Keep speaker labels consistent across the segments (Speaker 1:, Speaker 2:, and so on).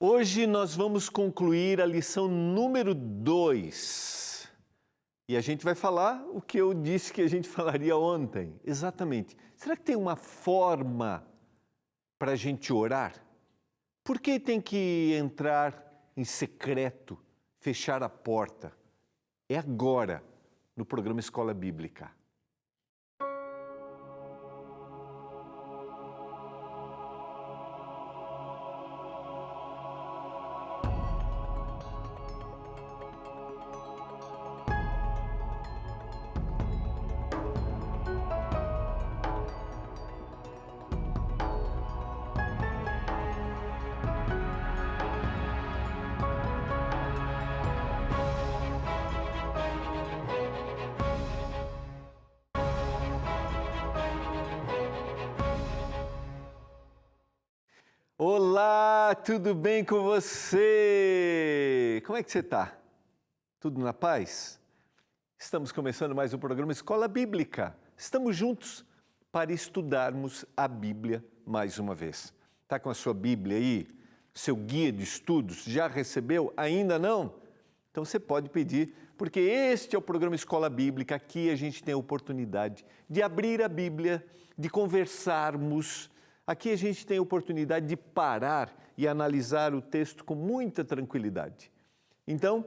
Speaker 1: Hoje nós vamos concluir a lição número 2. E a gente vai falar o que eu disse que a gente falaria ontem. Exatamente. Será que tem uma forma para a gente orar? Por que tem que entrar em secreto, fechar a porta? É agora, no programa Escola Bíblica. Olá, tudo bem com você? Como é que você está? Tudo na paz? Estamos começando mais um programa Escola Bíblica. Estamos juntos para estudarmos a Bíblia mais uma vez. Está com a sua Bíblia aí? Seu guia de estudos? Já recebeu? Ainda não? Então você pode pedir, porque este é o programa Escola Bíblica. Aqui a gente tem a oportunidade de abrir a Bíblia, de conversarmos. Aqui a gente tem a oportunidade de parar e analisar o texto com muita tranquilidade. Então,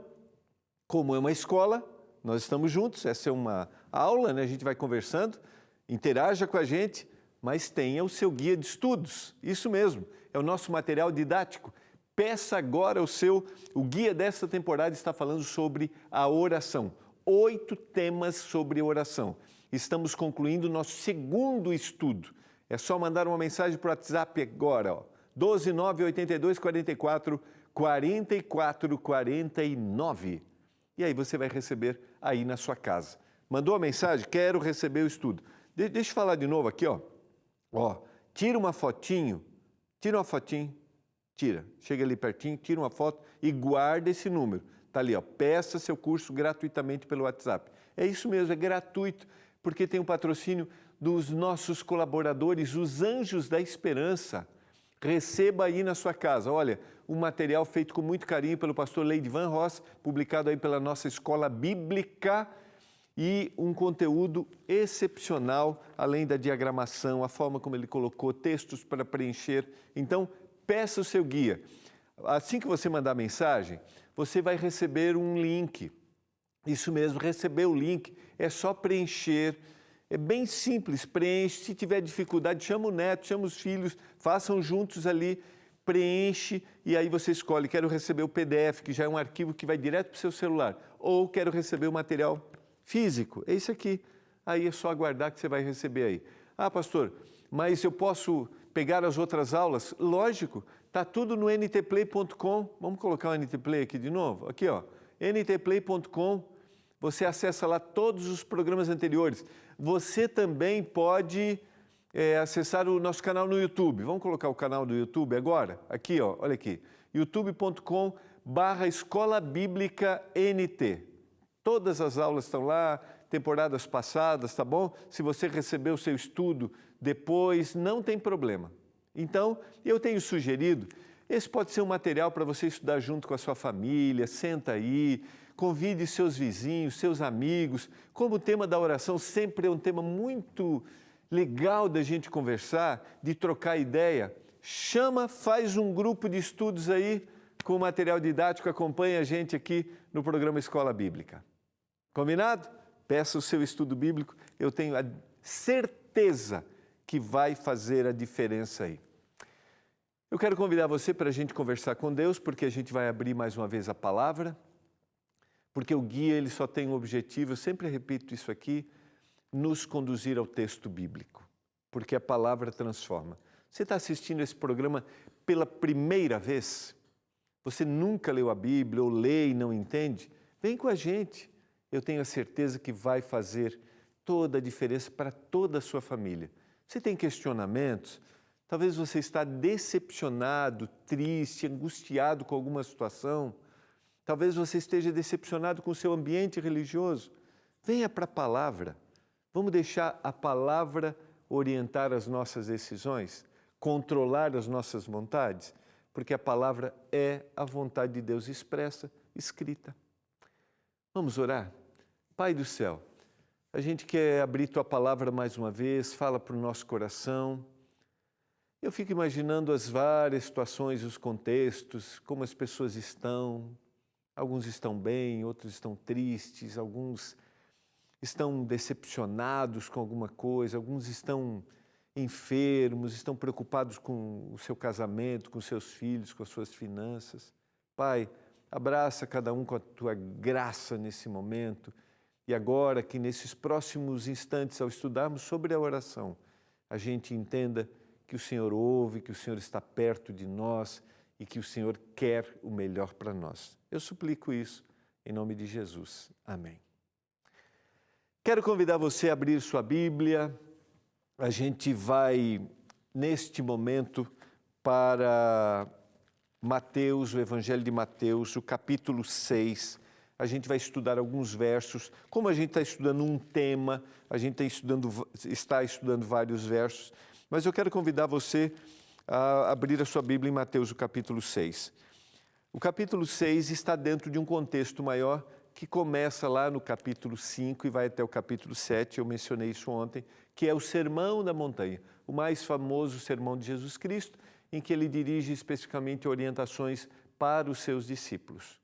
Speaker 1: como é uma escola, nós estamos juntos, essa é uma aula, né? A gente vai conversando, interaja com a gente, mas tenha o seu guia de estudos, isso mesmo, é o nosso material didático. Peça agora o guia dessa temporada está falando sobre a oração, 8 temas sobre oração. Estamos concluindo o nosso segundo estudo. É só mandar uma mensagem para o WhatsApp agora, 12982444449. E aí você vai receber aí na sua casa. Mandou a mensagem? Quero receber o estudo. Deixa eu falar de novo aqui, tira uma fotinho, chega ali pertinho, tira uma foto e guarda esse número. Está ali, peça seu curso gratuitamente pelo WhatsApp. É isso mesmo, é gratuito, porque tem um patrocínio dos nossos colaboradores, os Anjos da Esperança. Receba aí na sua casa, olha, um material feito com muito carinho pelo pastor Leidivan Ross, publicado aí pela nossa Escola Bíblica, e um conteúdo excepcional, além da diagramação, a forma como ele colocou, textos para preencher. Então, peça o seu guia. Assim que você mandar a mensagem, você vai receber um link. Isso mesmo, receber o link, é só preencher. É bem simples, preenche. Se tiver dificuldade, chama o neto, chama os filhos, façam juntos ali, preenche e aí você escolhe, quero receber o PDF, que já é um arquivo que vai direto para o seu celular, ou quero receber o material físico, é isso aqui. Aí é só aguardar que você vai receber aí. Ah, pastor, mas eu posso pegar as outras aulas? Lógico, está tudo no ntplay.com. Vamos colocar o ntplay aqui de novo? Aqui, ntplay.com. Você acessa lá todos os programas anteriores. Você também pode acessar o nosso canal no YouTube. Vamos colocar o canal do YouTube agora? Aqui, olha aqui. youtube.com/Escola Bíblica NT. Todas as aulas estão lá, temporadas passadas, tá bom? Se você recebeu o seu estudo depois, não tem problema. Então, eu tenho sugerido, esse pode ser um material para você estudar junto com a sua família, senta aí, convide seus vizinhos, seus amigos. Como o tema da oração sempre é um tema muito legal da gente conversar, de trocar ideia, faz um grupo de estudos aí com material didático, acompanha a gente aqui no programa Escola Bíblica. Combinado? Peça o seu estudo bíblico, eu tenho a certeza que vai fazer a diferença aí. Eu quero convidar você para a gente conversar com Deus, porque a gente vai abrir mais uma vez a palavra, porque o guia ele só tem um objetivo, eu sempre repito isso aqui, nos conduzir ao texto bíblico, porque a palavra transforma. Você está assistindo esse programa pela primeira vez? Você nunca leu a Bíblia ou lê e não entende? Vem com a gente, eu tenho a certeza que vai fazer toda a diferença para toda a sua família. Você tem questionamentos? Talvez você está decepcionado, triste, angustiado com alguma situação. Talvez você esteja decepcionado com o seu ambiente religioso. Venha para a palavra. Vamos deixar a palavra orientar as nossas decisões, controlar as nossas vontades. porque a palavra é a vontade de Deus expressa, escrita. Vamos orar? Pai do céu, a gente quer abrir Tua palavra mais uma vez, fala para o nosso coração. Eu fico imaginando as várias situações, os contextos, como as pessoas estão. Alguns estão bem, outros estão tristes, alguns estão decepcionados com alguma coisa, alguns estão enfermos, estão preocupados com o seu casamento, com seus filhos, com as suas finanças. Pai, abraça cada um com a Tua graça nesse momento. E agora que nesses próximos instantes, ao estudarmos sobre a oração, a gente entenda que o Senhor ouve, que o Senhor está perto de nós e que o Senhor quer o melhor para nós. Eu suplico isso em nome de Jesus. Amém. Quero convidar você a abrir sua Bíblia. A gente vai, neste momento, para Mateus, o Evangelho de Mateus, o capítulo 6. A gente vai estudar alguns versos. Como a gente está estudando um tema, a gente está estudando vários versos, mas eu quero convidar você a abrir a sua Bíblia em Mateus, o capítulo 6. O capítulo 6 está dentro de um contexto maior que começa lá no capítulo 5 e vai até o capítulo 7, eu mencionei isso ontem, que é o Sermão da Montanha, o mais famoso sermão de Jesus Cristo, em que ele dirige especificamente orientações para os seus discípulos.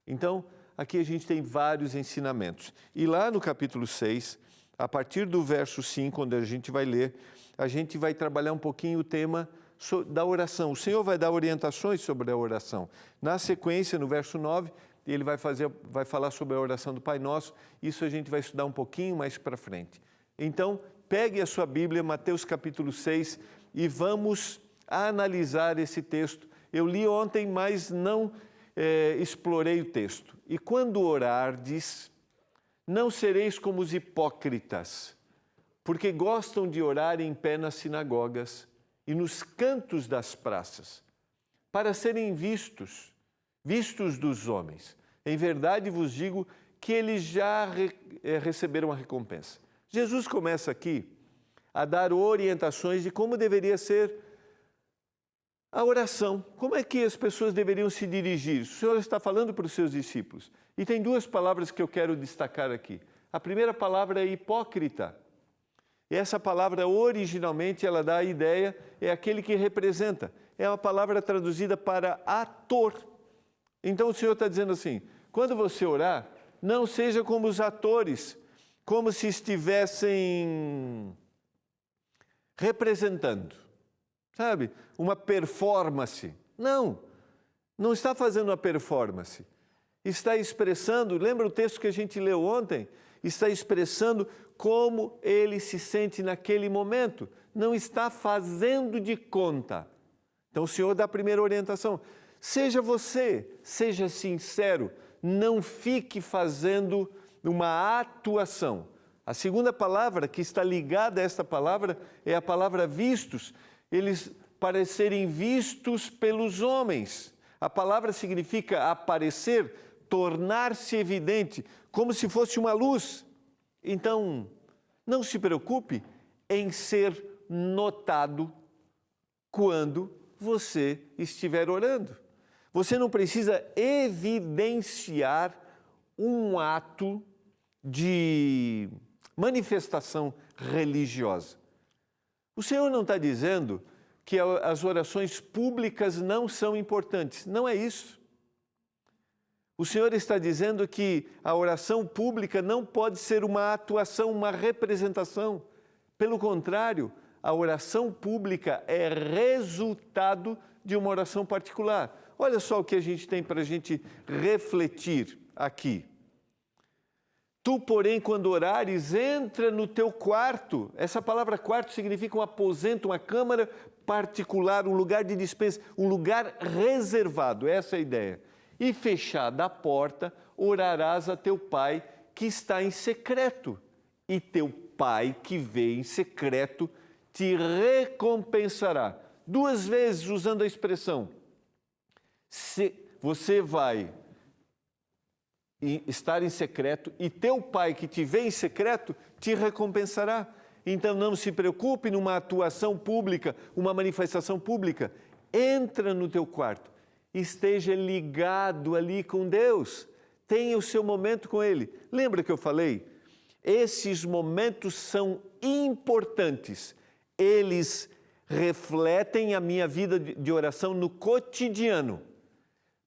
Speaker 1: Então, aqui a gente tem vários ensinamentos. E lá no capítulo 6, a partir do verso 5, onde a gente vai ler, a gente vai trabalhar um pouquinho o tema da oração. O Senhor vai dar orientações sobre a oração. Na sequência, no verso 9, ele vai falar sobre a oração do Pai Nosso. Isso a gente vai estudar um pouquinho mais para frente. Então, pegue a sua Bíblia, Mateus capítulo 6, e vamos analisar esse texto. Eu li ontem, mas não explorei o texto. E quando orardes, não sereis como os hipócritas, porque gostam de orar em pé nas sinagogas e nos cantos das praças, para serem vistos dos homens. Em verdade vos digo que eles já receberam a recompensa. Jesus começa aqui a dar orientações de como deveria ser a oração. Como é que as pessoas deveriam se dirigir? O Senhor está falando para os seus discípulos. E tem duas palavras que eu quero destacar aqui. A primeira palavra é hipócrita. E essa palavra, originalmente, ela dá a ideia, é aquele que representa. É uma palavra traduzida para ator. Então o Senhor está dizendo assim, quando você orar, não seja como os atores, como se estivessem representando, sabe? Uma performance. Não está fazendo uma performance. Está expressando, lembra o texto que a gente leu ontem? Está expressando como ele se sente naquele momento. Não está fazendo de conta. Então o Senhor dá a primeira orientação. Seja você, seja sincero, não fique fazendo uma atuação. A segunda palavra que está ligada a esta palavra é a palavra vistos. Eles parecerem vistos pelos homens. A palavra significa aparecer, tornar-se evidente, como se fosse uma luz. Então, não se preocupe em ser notado quando você estiver orando. Você não precisa evidenciar um ato de manifestação religiosa. O Senhor não está dizendo que as orações públicas não são importantes. Não é isso. O Senhor está dizendo que a oração pública não pode ser uma atuação, uma representação. Pelo contrário, a oração pública é resultado de uma oração particular. Olha só o que a gente tem para a gente refletir aqui. Tu, porém, quando orares, entra no teu quarto. Essa palavra quarto significa um aposento, uma câmara particular, um lugar de despensa, um lugar reservado. Essa é a ideia. E fechada a porta, orarás a teu pai que está em secreto. E teu pai que vê em secreto te recompensará. Duas vezes usando a expressão. Você vai estar em secreto e teu pai que te vê em secreto te recompensará. Então não se preocupe numa atuação pública, uma manifestação pública. entra no teu quarto, esteja ligado ali com Deus, tenha o seu momento com Ele. Lembra que eu falei? Esses momentos são importantes, eles refletem a minha vida de oração no cotidiano,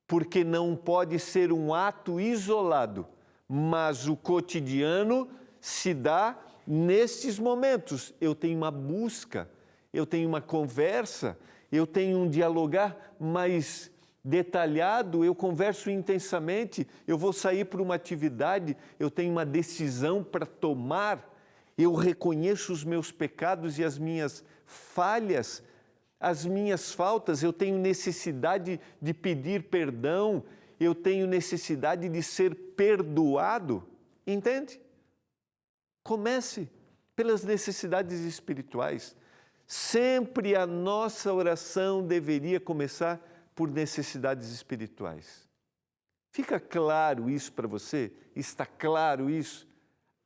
Speaker 1: porque não pode ser um ato isolado, mas o cotidiano se dá nesses momentos. Eu tenho uma busca, eu tenho uma conversa, eu tenho um dialogar mais detalhado, eu converso intensamente, eu vou sair para uma atividade, eu tenho uma decisão para tomar, eu reconheço os meus pecados e as minhas falhas, as minhas faltas, eu tenho necessidade de pedir perdão, eu tenho necessidade de ser perdoado, entende? Comece pelas necessidades espirituais. Sempre a nossa oração deveria começar por necessidades espirituais. Fica claro isso para você? Está claro isso?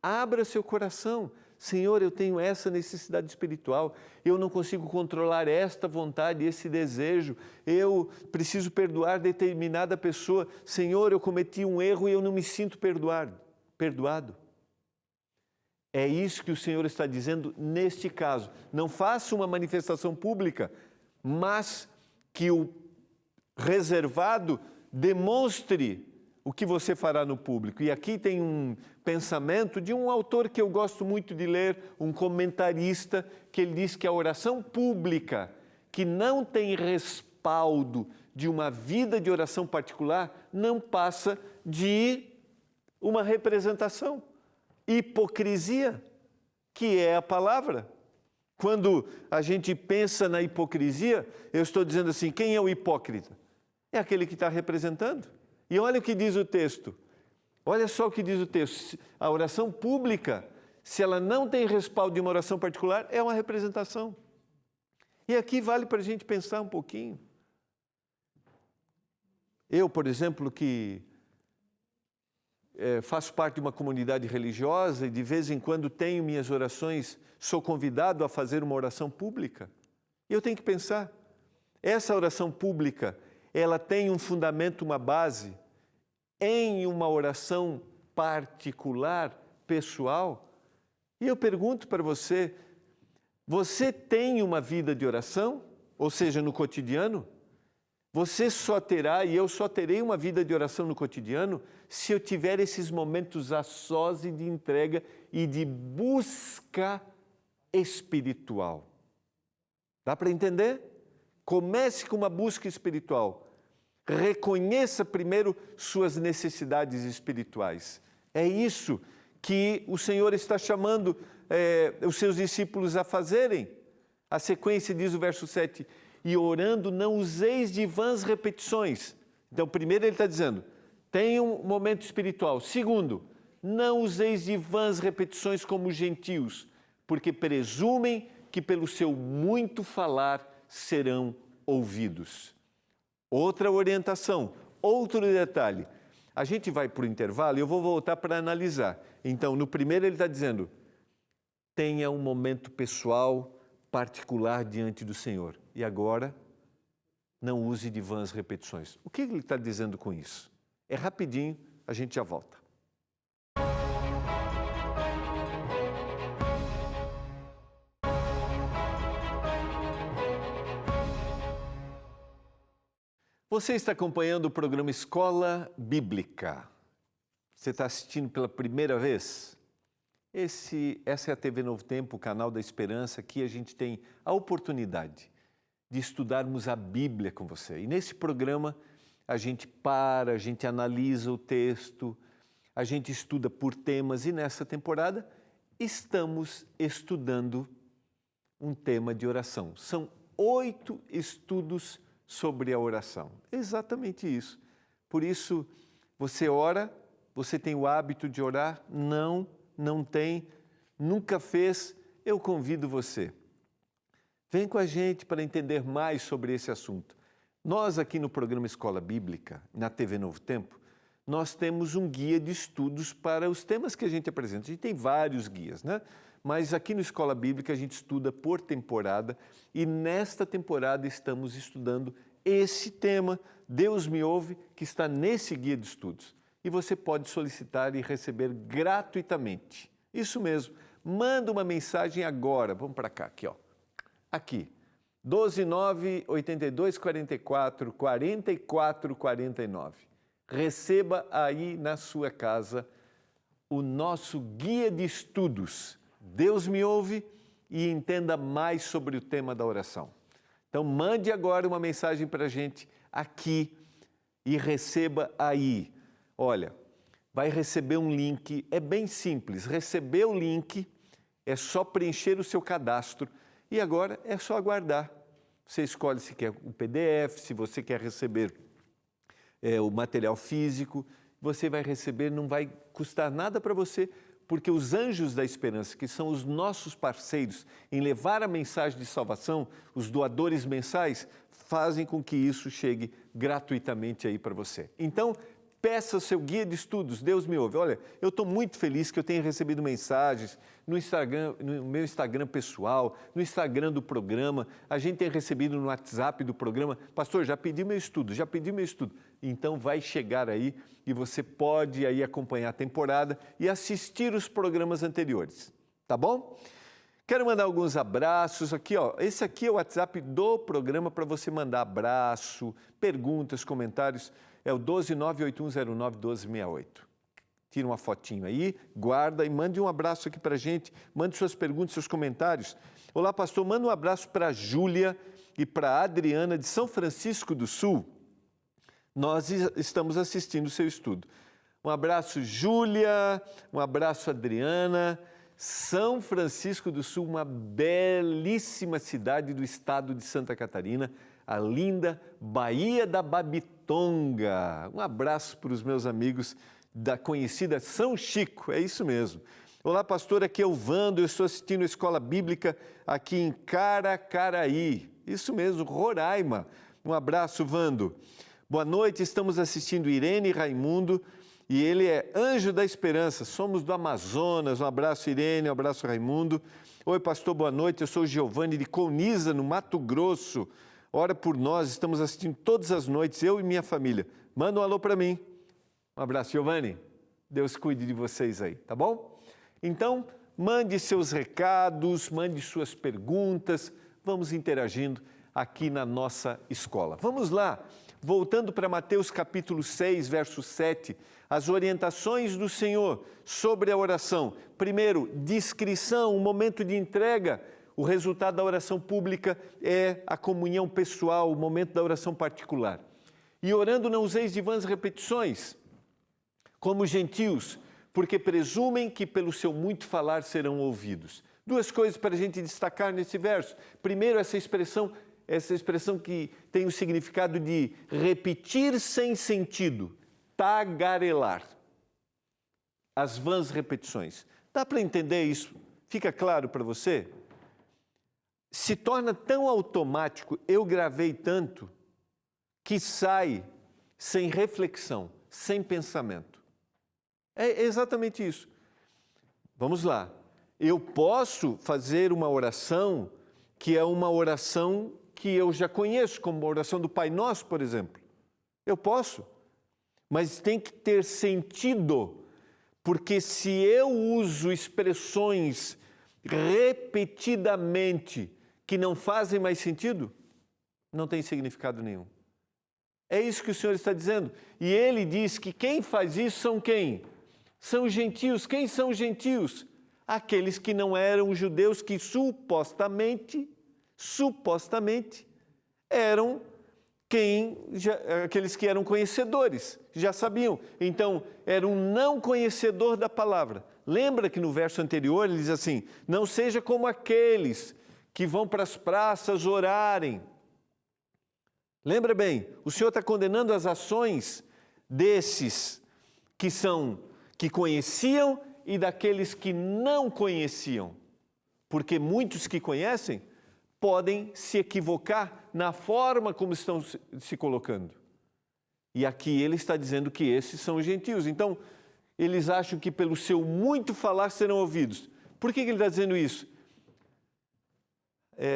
Speaker 1: Abra seu coração. Senhor, eu tenho essa necessidade espiritual, eu não consigo controlar esta vontade, esse desejo, eu preciso perdoar determinada pessoa. Senhor, eu cometi um erro e eu não me sinto perdoado. É isso que o Senhor está dizendo neste caso. Não faça uma manifestação pública, mas que o reservado demonstre o que você fará no público. E aqui tem um pensamento de um autor que eu gosto muito de ler, um comentarista, que ele diz que a oração pública, que não tem respaldo de uma vida de oração particular, não passa de uma representação, hipocrisia, que é a palavra. Quando a gente pensa na hipocrisia, eu estou dizendo assim, quem é o hipócrita? É aquele que está representando. E olha o que diz o texto. Olha só o que diz o texto. A oração pública, se ela não tem respaldo de uma oração particular, é uma representação. E aqui vale para a gente pensar um pouquinho. Eu, por exemplo, que faço parte de uma comunidade religiosa e de vez em quando tenho minhas orações, sou convidado a fazer uma oração pública. E eu tenho que pensar, essa oração pública, ela tem um fundamento, uma base, em uma oração particular, pessoal? E eu pergunto para você, você tem uma vida de oração? Ou seja, no cotidiano? Você só terá, e eu só terei uma vida de oração no cotidiano, se eu tiver esses momentos a sós e de entrega e de busca espiritual. Dá para entender? Comece com uma busca espiritual. Reconheça primeiro suas necessidades espirituais. É isso que o Senhor está chamando os seus discípulos a fazerem. A sequência diz o verso 7, e orando não useis de vãs repetições. Então, primeiro ele está dizendo, tenha um momento espiritual. Segundo, não useis de vãs repetições como os gentios, porque presumem que pelo seu muito falar serão ouvidos. Outra orientação, outro detalhe. A gente vai para o intervalo e eu vou voltar para analisar. Então, no primeiro ele está dizendo, tenha um momento pessoal, particular diante do Senhor. E agora, não use de vãs repetições. O que ele está dizendo com isso? É rapidinho, a gente já volta. Você está acompanhando o programa Escola Bíblica. Você está assistindo pela primeira vez? Essa é a TV Novo Tempo, o canal da Esperança, que a gente tem a oportunidade de estudarmos a Bíblia com você. E nesse programa a gente a gente analisa o texto, a gente estuda por temas e nessa temporada estamos estudando um tema de oração. São 8 estudos sobre a oração. Exatamente isso. Por isso, você ora, você tem o hábito de orar? Não tem, nunca fez, eu convido você. Vem com a gente para entender mais sobre esse assunto. Nós aqui no programa Escola Bíblica, na TV Novo Tempo, nós temos um guia de estudos para os temas que a gente apresenta. A gente tem vários guias, né? mas aqui no Escola Bíblica a gente estuda por temporada e nesta temporada estamos estudando esse tema, Deus me ouve, que está nesse guia de estudos. E você pode solicitar e receber gratuitamente. Isso mesmo, manda uma mensagem agora, vamos para cá, aqui, ó. Aqui, 129-8244-4449. Receba aí na sua casa o nosso guia de estudos. Deus me ouve e entenda mais sobre o tema da oração. Então, mande agora uma mensagem para a gente aqui e receba aí. Olha, vai receber um link, é bem simples. Receber o link é só preencher o seu cadastro e agora é só aguardar. Você escolhe se quer o PDF, se você quer receber o material físico, você vai receber, não vai custar nada para você, porque os Anjos da Esperança, que são os nossos parceiros em levar a mensagem de salvação, os doadores mensais, fazem com que isso chegue gratuitamente aí para você. Então, peça o seu guia de estudos, Deus me ouve. Olha, eu estou muito feliz que eu tenha recebido mensagens no Instagram, no meu Instagram pessoal, no Instagram do programa, a gente tem recebido no WhatsApp do programa, pastor, já pedi meu estudo. Então vai chegar aí e você pode aí acompanhar a temporada e assistir os programas anteriores, tá bom? Quero mandar alguns abraços aqui, ó. Esse aqui é o WhatsApp do programa para você mandar abraço, perguntas, comentários. É o 12981091268. Tira uma fotinho aí, guarda e mande um abraço aqui para a gente. Mande suas perguntas, seus comentários. Olá, pastor, manda um abraço para a Júlia e para a Adriana de São Francisco do Sul. Nós estamos assistindo o seu estudo. Um abraço, Júlia, um abraço, Adriana. São Francisco do Sul, uma belíssima cidade do estado de Santa Catarina, a linda Baía da Babitonga. Um abraço para os meus amigos da conhecida São Chico, é isso mesmo. Olá, pastor, aqui é o Vando, eu estou assistindo a Escola Bíblica aqui em Caracaraí. Isso mesmo, Roraima. Um abraço, Vando. Boa noite, estamos assistindo Irene e Raimundo e ele é Anjo da Esperança, somos do Amazonas. Um abraço, Irene, um abraço, Raimundo. Oi, pastor, boa noite, eu sou o Giovanni de Colniza, no Mato Grosso. Ora por nós, estamos assistindo todas as noites, eu e minha família. Manda um alô para mim. Um abraço, Giovanni. Deus cuide de vocês aí, tá bom? Então, mande seus recados, mande suas perguntas, vamos interagindo aqui na nossa escola. Vamos lá, voltando para Mateus capítulo 6, verso 7, as orientações do Senhor sobre a oração. Primeiro, discrição, um momento de entrega. O resultado da oração pública é a comunhão pessoal, o momento da oração particular. E orando não useis de vãs repetições, como gentios, porque presumem que pelo seu muito falar serão ouvidos. Duas coisas para a gente destacar nesse verso. Primeiro, essa expressão que tem o significado de repetir sem sentido, tagarelar. As vãs repetições. Dá para entender isso? Fica claro para você? Se torna tão automático, eu gravei tanto, que sai sem reflexão, sem pensamento. É exatamente isso. Vamos lá. Eu posso fazer uma oração que é uma oração que eu já conheço, como a oração do Pai Nosso, por exemplo. Eu posso, mas tem que ter sentido, porque se eu uso expressões repetidamente que não fazem mais sentido, não tem significado nenhum. É isso que o Senhor está dizendo. E Ele diz que quem faz isso são quem? São os gentios. Quem são os gentios? Aqueles que não eram judeus, que supostamente eram aqueles que eram conhecedores, já sabiam. Então, era um não conhecedor da palavra. Lembra que no verso anterior ele diz assim, não seja como aqueles que vão para as praças orarem. Lembra bem, o Senhor está condenando as ações desses que conheciam e daqueles que não conheciam. Porque muitos que conhecem podem se equivocar na forma como estão se colocando. E aqui ele está dizendo que esses são os gentios. Então, eles acham que pelo seu muito falar serão ouvidos. Por que ele está dizendo isso?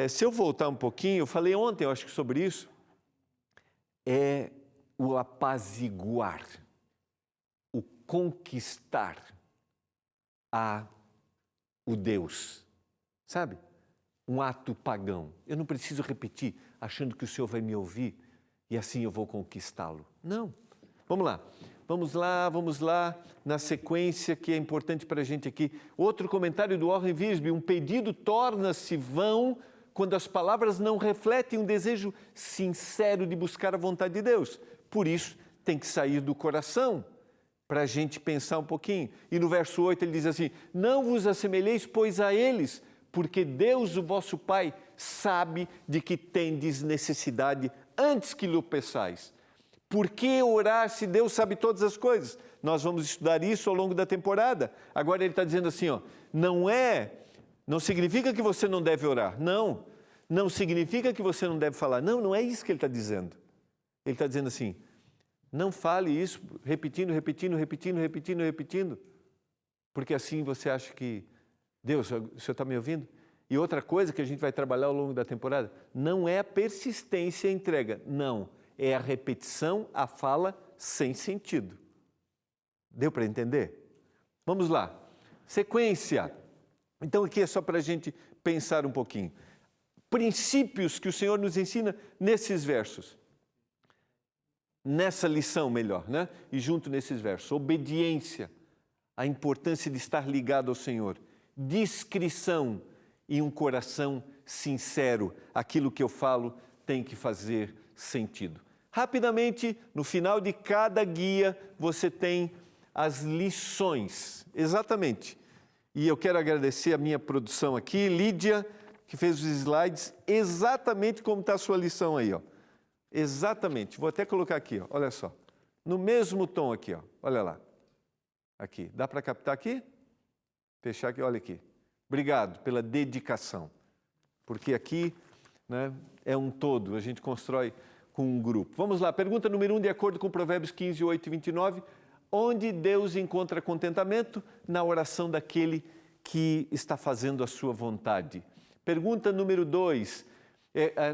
Speaker 1: Se eu voltar um pouquinho, eu falei ontem, eu acho que sobre isso, é o apaziguar, o conquistar o Deus, sabe? Um ato pagão. Eu não preciso repetir, achando que o Senhor vai me ouvir e assim eu vou conquistá-lo. Não. Vamos lá, na sequência que é importante para a gente aqui. Outro comentário do Warren Wiersbe: um pedido torna-se vão quando as palavras não refletem um desejo sincero de buscar a vontade de Deus. Por isso, tem que sair do coração, para a gente pensar um pouquinho. E no verso 8 ele diz assim: não vos assemelheis, pois, a eles, porque Deus, o vosso Pai, sabe de que tendes necessidade antes que lhe peçais. Por que orar se Deus sabe todas as coisas? Nós vamos estudar isso ao longo da temporada. Agora ele está dizendo assim, não significa que você não deve orar. Não significa que você não deve falar. Não é isso que ele está dizendo. Ele está dizendo assim, não fale isso repetindo, porque assim você acha que Deus, o Senhor está me ouvindo? E outra coisa que a gente vai trabalhar ao longo da temporada, não é a persistência e a entrega, não. É a repetição, a fala sem sentido. Deu para entender? Vamos lá. Sequência. Então aqui é só para a gente pensar um pouquinho. Princípios que o Senhor nos ensina nesses versos. Nessa lição, melhor, né? E junto nesses versos. Obediência, a importância de estar ligado ao Senhor. Discrição e um coração sincero. Aquilo que eu falo tem que fazer sentido. Rapidamente, no final de cada guia, você tem as lições. Exatamente. E eu quero agradecer a minha produção aqui, Lídia, que fez os slides exatamente como está a sua lição aí, ó. Exatamente. Vou até colocar aqui, ó. Olha só. No mesmo tom aqui, ó. Olha lá. Aqui. Dá para captar aqui? Fechar aqui, olha aqui. Obrigado pela dedicação. Porque aqui, né, é um todo, a gente constrói com um grupo. Vamos lá, pergunta número 1, de acordo com Provérbios 15, 8 e 29. Onde Deus encontra contentamento? Na oração daquele que está fazendo a sua vontade. Pergunta número 2.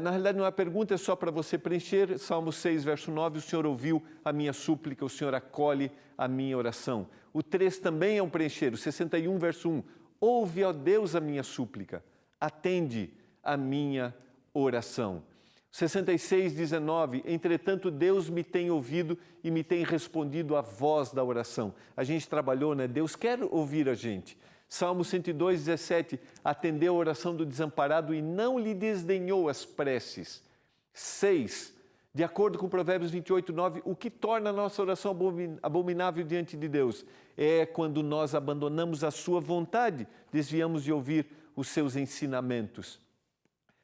Speaker 1: Na realidade não é uma pergunta, é só para você preencher. Salmo 6, verso 9. O Senhor ouviu a minha súplica, o Senhor acolhe a minha oração. O 3 também é um preencher. O 61, verso 1. Ouve, ó Deus, a minha súplica. Atende a minha oração. 66, 19, entretanto Deus me tem ouvido e me tem respondido à voz da oração. A gente trabalhou, né? Deus quer ouvir a gente. Salmo 102, 17, atendeu a oração do desamparado e não lhe desdenhou as preces. 6, de acordo com Provérbios 28, 9, o que torna a nossa oração abominável diante de Deus é quando nós abandonamos a sua vontade, desviamos de ouvir os seus ensinamentos.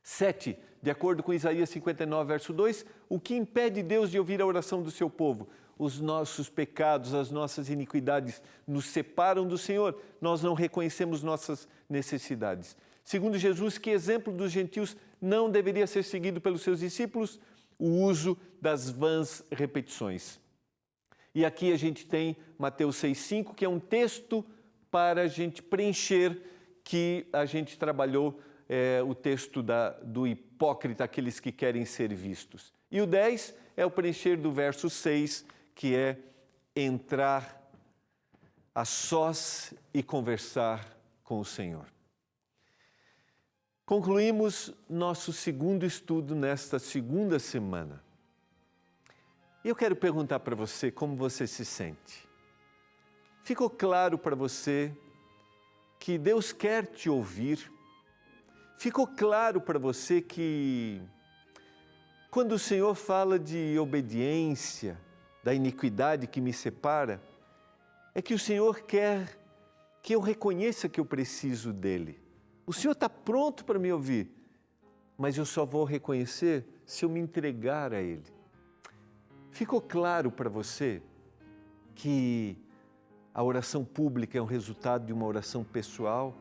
Speaker 1: 7, de acordo com Isaías 59, verso 2, o que impede Deus de ouvir a oração do seu povo? Os nossos pecados, as nossas iniquidades nos separam do Senhor, nós não reconhecemos nossas necessidades. Segundo Jesus, que exemplo dos gentios não deveria ser seguido pelos seus discípulos? O uso das vãs repetições. E aqui a gente tem Mateus 6,5, que é um texto para a gente preencher, que a gente trabalhou o texto do hipócrita, aqueles que querem ser vistos. E o 10 é o preencher do verso 6, que é entrar a sós e conversar com o Senhor. Concluímos nosso segundo estudo nesta segunda semana. Eu quero perguntar para você como você se sente. Ficou claro para você que Deus quer te ouvir? Ficou claro para você que quando o Senhor fala de obediência, da iniquidade que me separa, é que o Senhor quer que eu reconheça que eu preciso dEle. O Senhor está pronto para me ouvir, mas eu só vou reconhecer se eu me entregar a Ele. Ficou claro para você que a oração pública é um resultado de uma oração pessoal?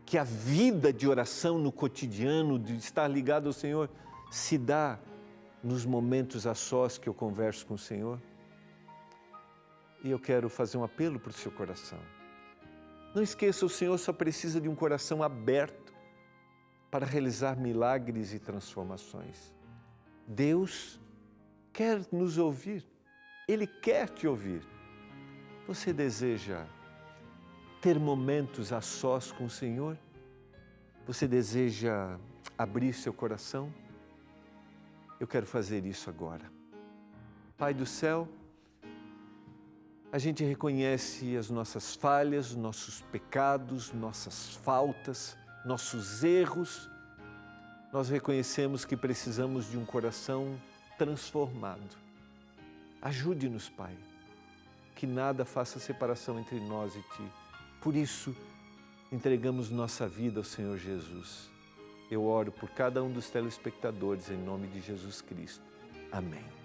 Speaker 1: Que a vida de oração no cotidiano, de estar ligado ao Senhor, se dá nos momentos a sós que eu converso com o Senhor? E eu quero fazer um apelo para o seu coração. Não esqueça, o Senhor só precisa de um coração aberto para realizar milagres e transformações. Deus quer nos ouvir, Ele quer te ouvir. Você deseja ter momentos a sós com o Senhor? Você deseja abrir seu coração? Eu quero fazer isso agora. Pai do céu, a gente reconhece as nossas falhas, nossos pecados, nossas faltas, nossos erros. Nós reconhecemos que precisamos de um coração transformado. Ajude-nos, Pai, que nada faça separação entre nós e Ti. Por isso, entregamos nossa vida ao Senhor Jesus. Eu oro por cada um dos telespectadores em nome de Jesus Cristo. Amém.